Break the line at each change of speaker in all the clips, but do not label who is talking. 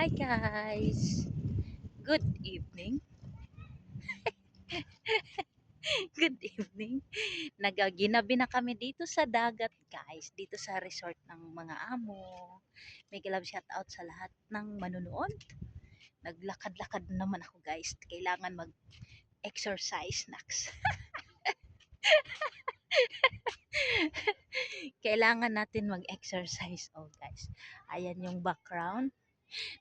Hi guys! Good evening. Good evening. Nagaginabi na kami dito sa dagat guys. Dito sa resort ng mga amo. May love shout out sa lahat ng manunood. Naglakad-lakad naman ako guys. Kailangan mag-exercise next. Kailangan natin mag-exercise oh guys. Ayan yung background.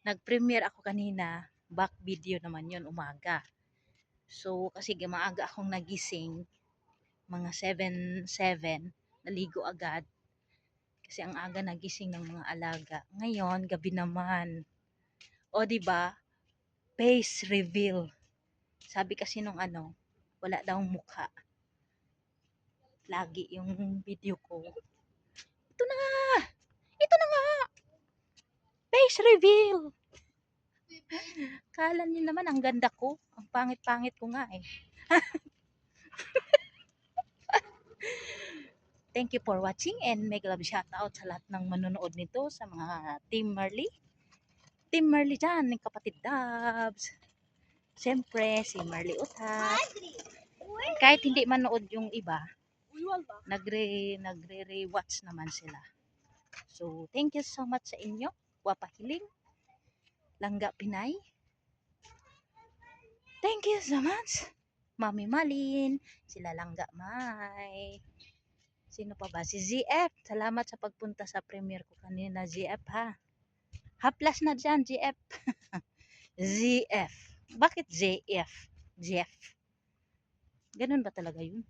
Nag-premiere ako kanina. Back video naman yun umaga. So, kasi maaga akong nagising, mga 7, naligo agad. Kasi ang aga nagising ng mga alaga. Ngayon, gabi naman. O, di ba? Face reveal. Sabi kasi nung wala daw mukha. Lagi yung video ko. Ito na nga! Ito na nga! Face reveal! Kala niyo naman ang ganda ko. Ang pangit-pangit ko nga eh. Thank you for watching and mega love shout out sa lahat ng manonood nito sa mga Team Marley. Team Marley dyan, ng kapatid Dabs. Siyempre, si Marley Utat. Kahit hindi manood yung iba, nagre-rewatch naman sila. So, thank you so much sa inyo. Wapahiling. Langga Pinay. Thank you so much. Mami Malin. Sila Langga May. Sino pa ba? Si ZF. Salamat sa pagpunta sa premiere ko kanina, ZF ha. Haplas na dyan, ZF. ZF. Bakit ZF? ZF. Ganun ba talaga yun?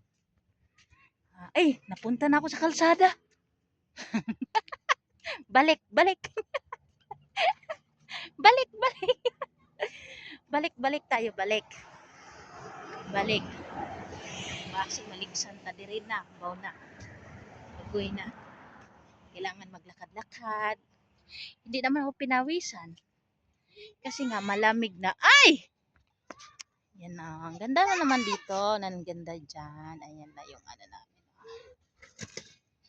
Ay, napunta na ako sa kalsada. Balik, balik. Balik, balik. Balik, balik tayo, balik. Balik. Basi maligsan ta diri na, baw na. Agoy na. Kailangan maglakad-lakad. Hindi naman ako pinawisan. Kasi nga malamig na. Ay! Yan na. Ang ganda na naman dito. Ang ganda dyan. Ayan na yung namin.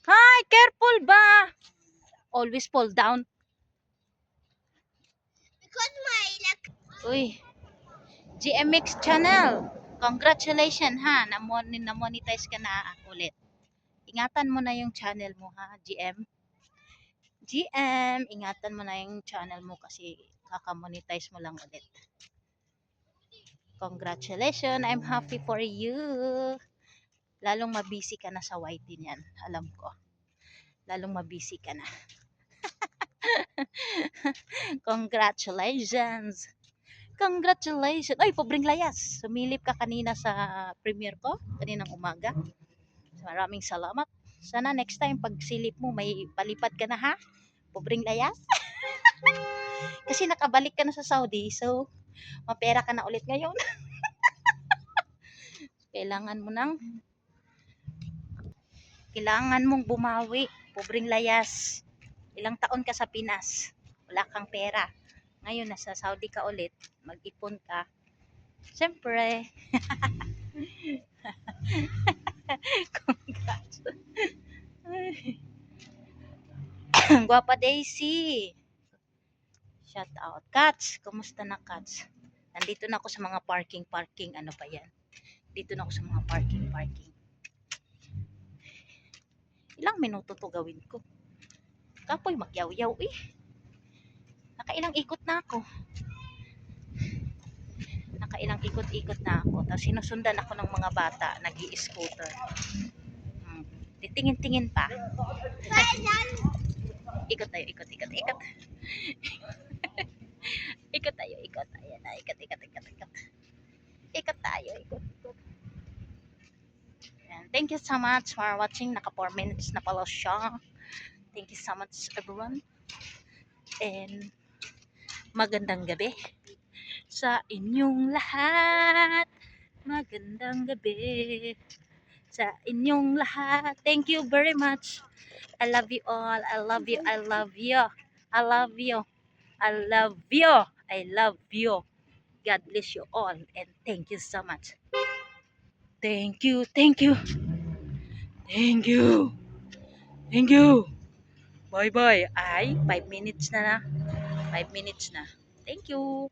Hi! Careful ba? Always fall down.
Because my
Uy. GMX channel. Congratulations ha. Na-monetize ka na ulit. Ingatan mo na yung channel mo ha, GM. GM, ingatan mo na yung channel mo kasi kaka-monetize mo lang ulit. Congratulations. I'm happy for you. Lalong mabisi ka na sa YT niyan. Alam ko. Lalong mabisi ka na. Congratulations. Congratulations. Ay, pobreng layas. Sumilip ka kanina sa premiere ko. Kaninang umaga. Maraming salamat. Sana next time pag silip mo may palipad ka na ha. Pobreng layas. Kasi nakabalik ka na sa Saudi. So, mapera ka na ulit ngayon. Kailangan mong bumawi. Pobreng layas. Ilang taon ka sa Pinas. Wala kang pera. Ngayon, nasa Saudi ka ulit. Mag-ipon ka. Siyempre. Congrats. Guwapa Daisy. Shout out. Cats. Kumusta na Cats? Nandito na ako sa mga parking. Ano pa yan? Dito na ako sa mga parking. Ilang minuto to gawin ko? Kapoy magyaw-yaw eh. Nakailang ikot na ako. Tapos sinusundan ako ng mga bata. Nag-i-scooter. Titingin-tingin pa. Ikot tayo. Ikot tayo. Ikot tayo. Thank you so much for watching. Naka 4 minutes na pala siya. Thank you so much everyone. And magandang gabi sa inyong lahat. Magandang gabi sa inyong lahat. Thank you very much. I love you all. I love you. I love you. I love you. I love you. I love you. God bless you all and thank you so much. Thank you. Thank you. Thank you. Thank you. Bye bye. Ay, 5 minutes na. 5 minutes na. Thank you!